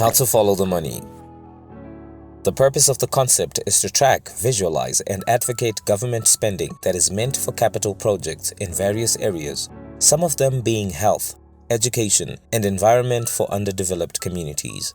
How to follow the money. The purpose of the concept is to track, visualize, and advocate government spending that is meant for capital projects in various areas, some of them being health, education, and environment for underdeveloped communities.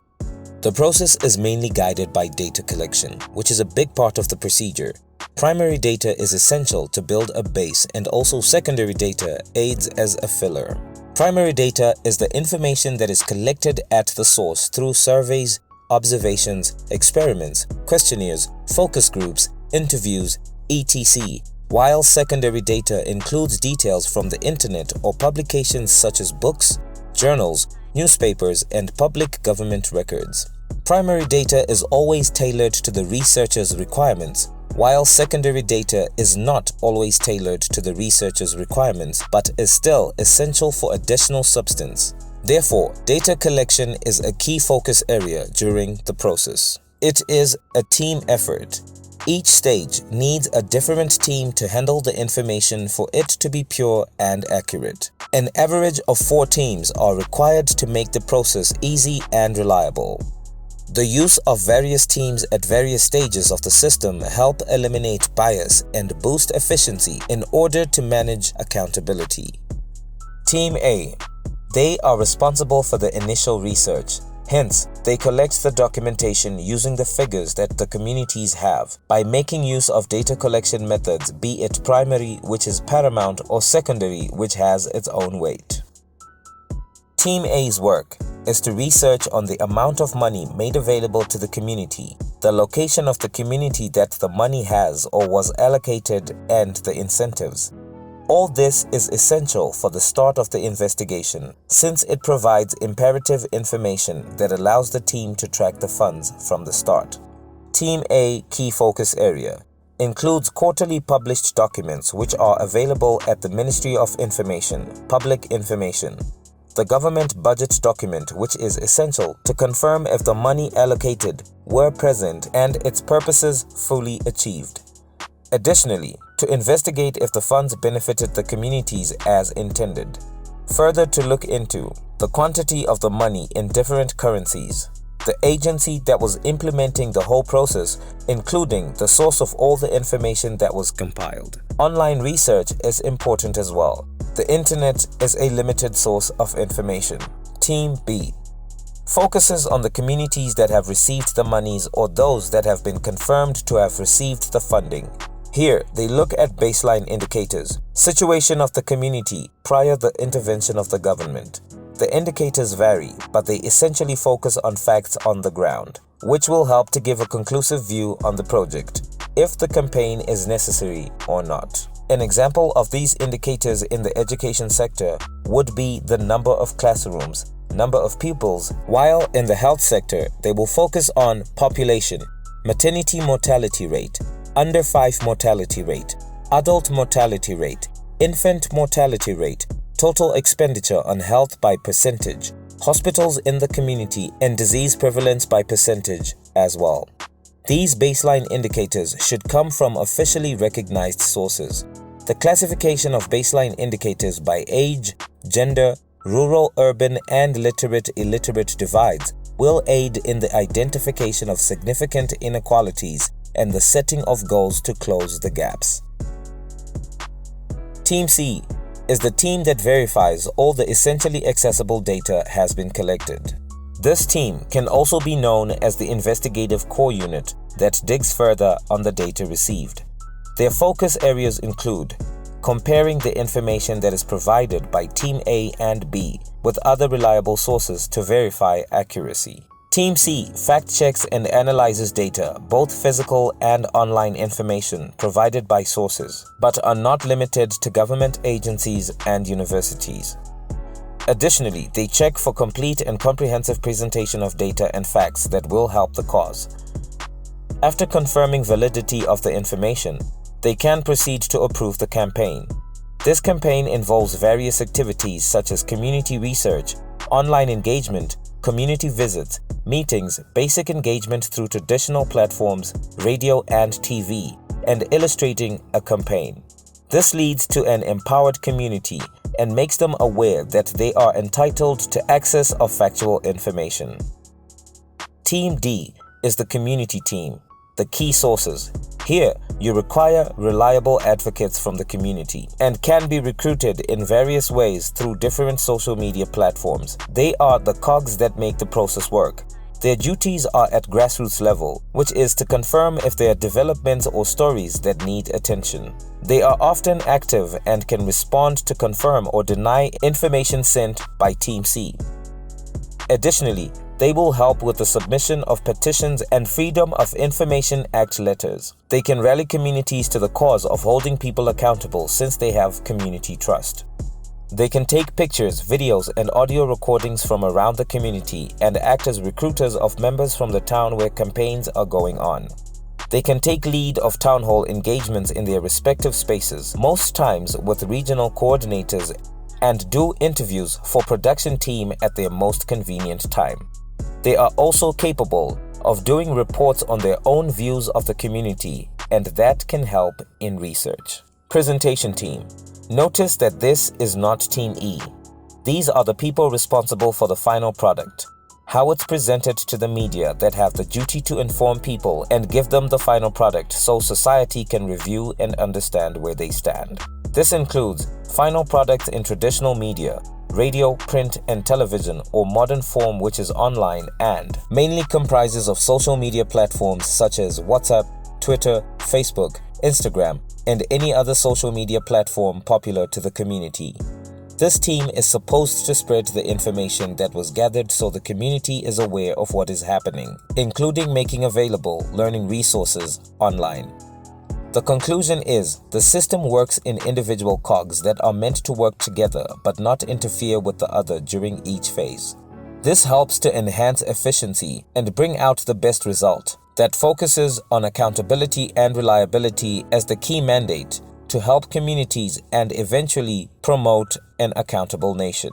The process is mainly guided by data collection, which is a big part of the procedure. Primary data is essential to build a base, and also secondary data aids as a filler. Primary data is the information that is collected at the source through surveys, observations, experiments, questionnaires, focus groups, interviews, etc., while secondary data includes details from the internet or publications such as books, journals, newspapers, and public government records. Primary data is always tailored to the researcher's requirements, while secondary data is not always tailored to the researcher's requirements but is still essential for additional substance. Therefore, data collection is a key focus area during the process. It is a team effort. Each stage needs a different team to handle the information for it to be pure and accurate. An average of 4 teams are required to make the process easy and reliable. The use of various teams at various stages of the system help eliminate bias and boost efficiency in order to manage accountability. Team A. They are responsible for the initial research. Hence, they collect the documentation using the figures that the communities have by making use of data collection methods, be it primary, which is paramount, or secondary, which has its own weight. Team A's work is to research on the amount of money made available to the community, the location of the community that the money has or was allocated, and the incentives. All this is essential for the start of the investigation, since it provides imperative information that allows the team to track the funds from the start. Team A key focus area includes quarterly published documents which are available at the Ministry of Information, Public Information. The government budget document, which is essential to confirm if the money allocated were present and its purposes fully achieved. Additionally, to investigate if the funds benefited the communities as intended. Further, to look into the quantity of the money in different currencies, the agency that was implementing the whole process, including the source of all the information that was compiled. Online research is important as well. The internet is a limited source of information. Team B focuses on the communities that have received the monies or those that have been confirmed to have received the funding. Here, they look at baseline indicators, situation of the community prior to the intervention of the government. The indicators vary, but they essentially focus on facts on the ground, which will help to give a conclusive view on the project, if the campaign is necessary or not. An example of these indicators in the education sector would be the number of classrooms, number of pupils, while in the health sector, they will focus on population, maternity mortality rate, under 5 mortality rate, adult mortality rate, infant mortality rate, total expenditure on health by percentage, hospitals in the community, and disease prevalence by percentage as well. These baseline indicators should come from officially recognized sources. The classification of baseline indicators by age, gender, rural, urban, and literate-illiterate divides will aid in the identification of significant inequalities and the setting of goals to close the gaps. Team C is the team that verifies all the essentially accessible data has been collected. This team can also be known as the investigative core unit that digs further on the data received. Their focus areas include comparing the information that is provided by Team A and B with other reliable sources to verify accuracy. Team C fact-checks and analyzes data, both physical and online information provided by sources, but are not limited to government agencies and universities. Additionally, they check for complete and comprehensive presentation of data and facts that will help the cause. After confirming validity of the information, they can proceed to approve the campaign. This campaign involves various activities such as community research, online engagement, community visits, meetings, basic engagement through traditional platforms, radio and TV, and illustrating a campaign. This leads to an empowered community and makes them aware that they are entitled to access of factual information. Team D is the community team, the key sources. Here, you require reliable advocates from the community and can be recruited in various ways through different social media platforms. They are the cogs that make the process work. Their duties are at grassroots level, which is to confirm if there are developments or stories that need attention. They are often active and can respond to confirm or deny information sent by Team C. Additionally, they will help with the submission of petitions and Freedom of Information Act letters. They can rally communities to the cause of holding people accountable since they have community trust. They can take pictures, videos, and audio recordings from around the community and act as recruiters of members from the town where campaigns are going on. They can take lead of town hall engagements in their respective spaces, most times with regional coordinators, and do interviews for production team at their most convenient time. They are also capable of doing reports on their own views of the community, and that can help in research. Presentation team. Notice that this is not Team E. These are the people responsible for the final product, how it's presented to the media that have the duty to inform people and give them the final product so society can review and understand where they stand. This includes final products in traditional media, radio, print, and television, or modern form which is online and mainly comprises of social media platforms such as WhatsApp, Twitter, Facebook, Instagram, and any other social media platform popular to the community. This team is supposed to spread the information that was gathered so the community is aware of what is happening, including making available learning resources online. The conclusion is, the system works in individual cogs that are meant to work together but not interfere with the other during each phase. This helps to enhance efficiency and bring out the best result that focuses on accountability and reliability as the key mandate to help communities and eventually promote an accountable nation.